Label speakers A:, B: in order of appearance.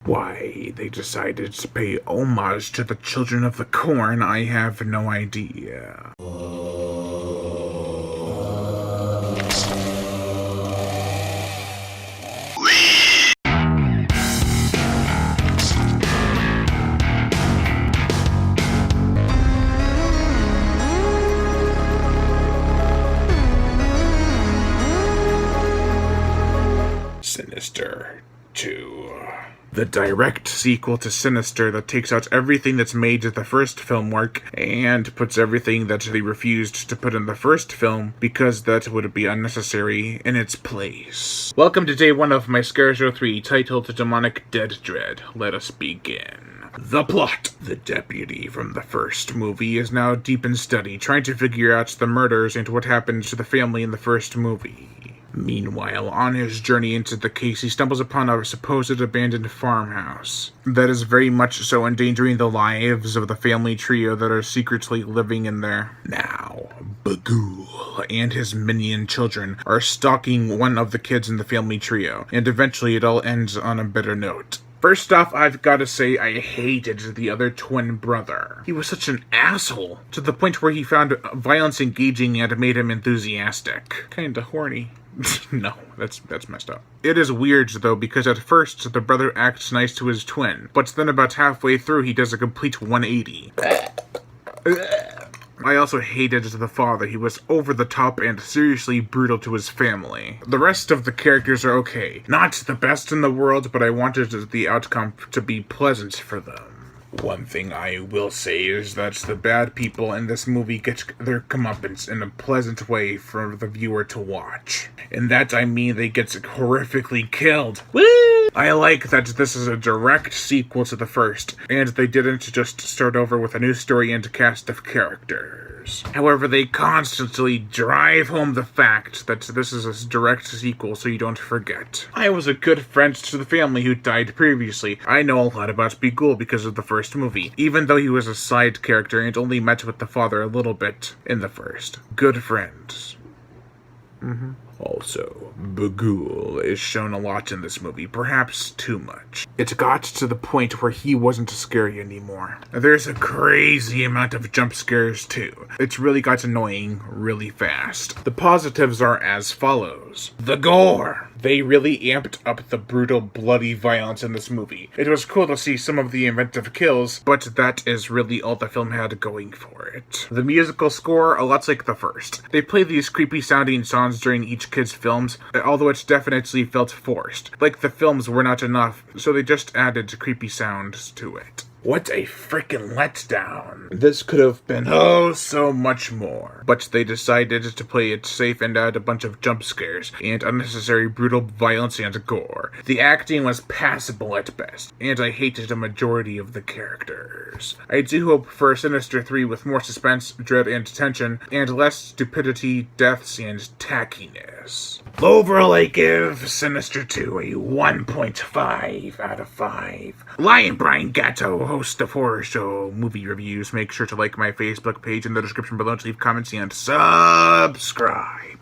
A: Why they decided to pay homage to the Children of the Corn, I have no idea. Sinister 2. The direct sequel to Sinister that takes out everything that's made the first film work and puts everything that they refused to put in the first film because that would be unnecessary in its place. Welcome to day 1 of my Scare Show 3 titled Demonic Dead Dread. Let us begin. The plot. The deputy from the first movie is now deep in study, trying to figure out the murders and what happened to the family in the first movie. Meanwhile, on his journey into the case, he stumbles upon a supposed abandoned farmhouse that is very much so endangering the lives of the family trio that are secretly living in there. Now, Bagul and his minion children are stalking one of the kids in the family trio, and eventually it all ends on a bitter note. First off, I've got to say I hated the other twin brother. He was such an asshole, to the point where he found violence engaging and made him enthusiastic. Kinda horny. No, that's messed up. It is weird, though, because at first, the brother acts nice to his twin, but then about halfway through, he does a complete 180. I also hated the father. He was over the top and seriously brutal to his family. The rest of the characters are okay. Not the best in the world, but I wanted the outcome to be pleasant for them. One thing I will say is that the bad people in this movie get their comeuppance in a pleasant way for the viewer to watch. And that I mean they get horrifically killed. Woo! I like that this is a direct sequel to the first, and they didn't just start over with a new story and cast of characters. However, they constantly drive home the fact that this is a direct sequel so you don't forget. I was a good friend to the family who died previously. I know a lot about Bagul because of the first movie, even though he was a side character and only met with the father a little bit in the first. Good friends. Also, Bagul is shown a lot in this movie, perhaps too much. It got to the point where he wasn't scary anymore. There's a crazy amount of jump scares too. It's really got annoying really fast. The positives are as follows. The gore! They really amped up the brutal, bloody violence in this movie. It was cool to see some of the inventive kills, but that is really all the film had going for it. The musical score, a lot like the first. They play these creepy sounding songs during each kid's films, although it definitely felt forced. Like the films were not enough, so they just added creepy sounds to it. What a freaking letdown. This could have been so much more. But they decided to play it safe and add a bunch of jump scares and unnecessary brutal violence and gore. The acting was passable at best, and I hated a majority of the characters. I do hope for Sinister 3 with more suspense, dread, and tension, and less stupidity, deaths, and tackiness. Overall, I give Sinister 2 a 1.5 out of 5. Lion Brian Gatto, host of Horror Show movie reviews. Make sure to like my Facebook page in the description below to leave comments and subscribe.